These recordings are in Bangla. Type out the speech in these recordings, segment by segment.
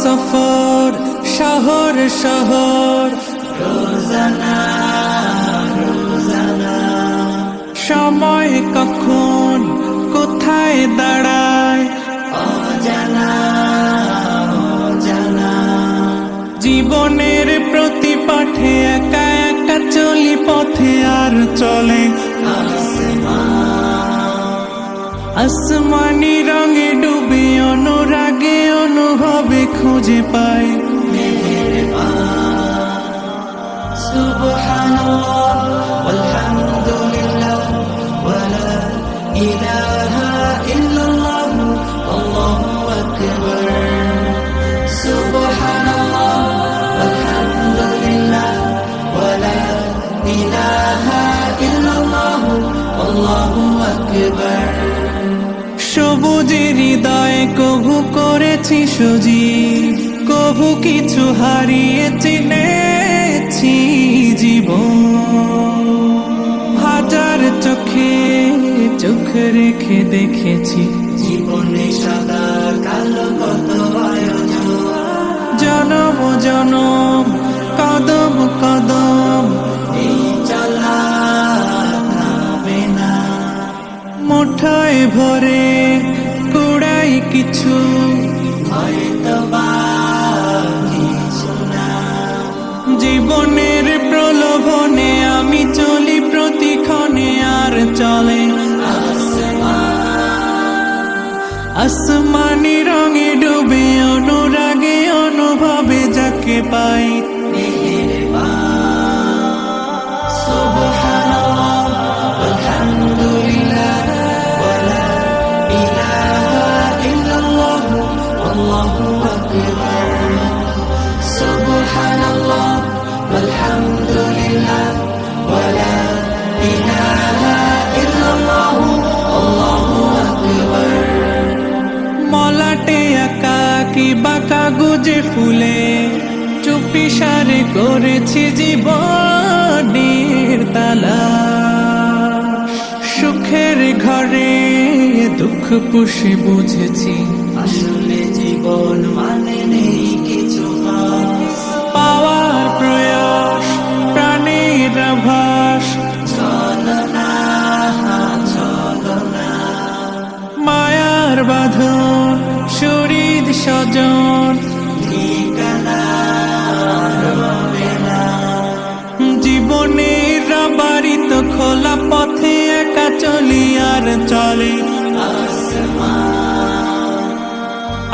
সফর শহর শহর রোজানা রোজানা সময় কখন কোথায় দাঁড়ায় অজানা অজানা জীবনের প্রতি পাঠে একা একা চলি পথে আর চলে আসমানি রঙে ডুবে অনুরাগে অনুভবে খুঁজে পাই সুবহানাল্লাহ ওয়ালহামদুলিল্লাহ ওয়ালা ইলাহা ইল্লাল্লাহ আল্লাহু আকবার সুবহানাল্লাহ ওয়ালহামদুলিল্লাহ ওয়ালা ইলাহা ইল্লাল্লাহ আল্লাহু আকবার সবুজের হৃদয়ে কভু করেছি সজীব কভু কিছু হারিয়ে চিনেছি জীবন হাজার চোখে চোখ রেখে দেখেছি জীবনে সাদা কালো কত আয়োজন জনম জনম কদম কদম এই চলা থামবে না মুঠোয় ভরে কুড়াই কিছু হয়তো বা কিছু না জীবনের প্রলোভনে আমি চলি প্রতিক্ষণে আর চলে আসমানি রঙে ডুবে অনুরাগে অনুভবে যাকে পাই সুবহানাল্লাহ আলহামদুলিল্লাহ ওয়ালা ইলাহা ইল্লাল্লাহ আল্লাহু আকবার সুবহানাল্লাহ আলহামদুলিল্লাহ ওয়ালা ইলাহা ইল্লাল্লাহ আল্লাহু আকবার মলাটে একাকী বাঁকা গুজে ফুলে চুপি সারে করেছি জীবনের তালা সুখের ঘরে দুঃখ পুষে বুঝেছি আসলে জীবন মানে নেই কিছু পাওয়ার প্রয়াস প্রাণের আভাস চলো না মায়ার বাঁধন শরীর স্বজন ঠিকানা রবে না জীবনের বাড়িত খোলা পথে একা চলি আর চলে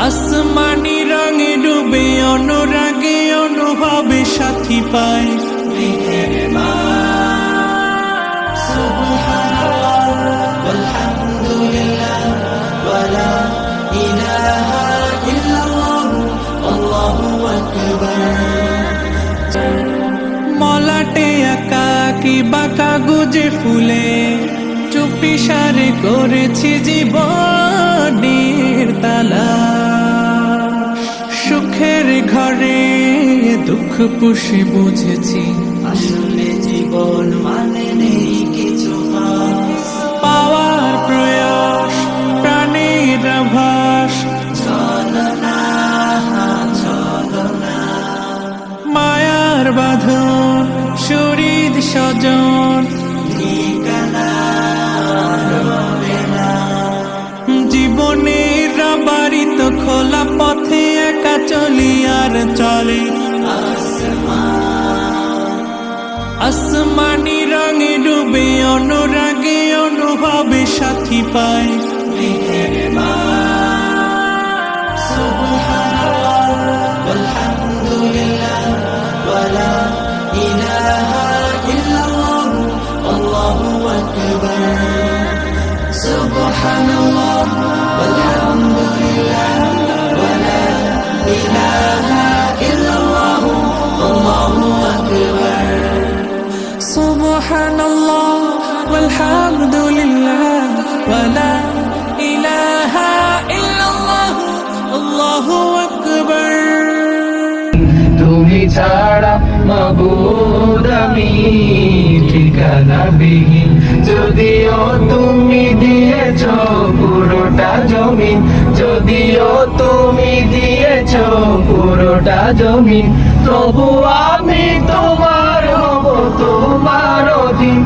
আসমানি রঙে ডুবে অনুরাগে অনুভবে সাথী পাই সুবহানাল্লাহ ওয়ালহামদুলিল্লাহ ওয়ালা ইলাহা ইল্লাল্লাহ আল্লাহু আকবার মলাটে একাকী বাঁকা গুজে ফুলে চুপি সারে করেছি জীবনের তালা সুখের ঘরে দুঃখ পুষে বুঝেছি আসলে জীবন মানে নেই কিছু পাওয়ার প্রয়াস প্রাণের আভাস চলো না মায়ার বাঁধন শরীর স্বজন ঠিকানা রবে না জীবনের বাড়িত খোলা পথে একা চলি আর চলে আসমানি রঙে ডুবে অনুরাগে অনুভবে সাথী পাই সুবহানাল্লাহ ওয়ালহামদুলিল্লাহ ওয়ালা ইলাহা ইল্লাল্লাহ আল্লাহু আকবার সুবহানাল্লাহ ওয়ালহামদুলিল্লাহ ওয়ালা ইলাহা ইল্লাল্লাহ আল্লাহু আকবার সুবহানাল্লাহ ওয়ালহামদুলিল্লাহ ওয়ালা ইলাহা ইল্লাল্লাহ আল্লাহু আকবার তুমি ছাড়া মাবুদ আমি ঠিকানা বিহীন যদিও তুমি দিয়েছ পুরোটা জমিন যদিও তুমি দিয়েছ জমিন, তবু আমি তোমার হব, তোমার অধীন।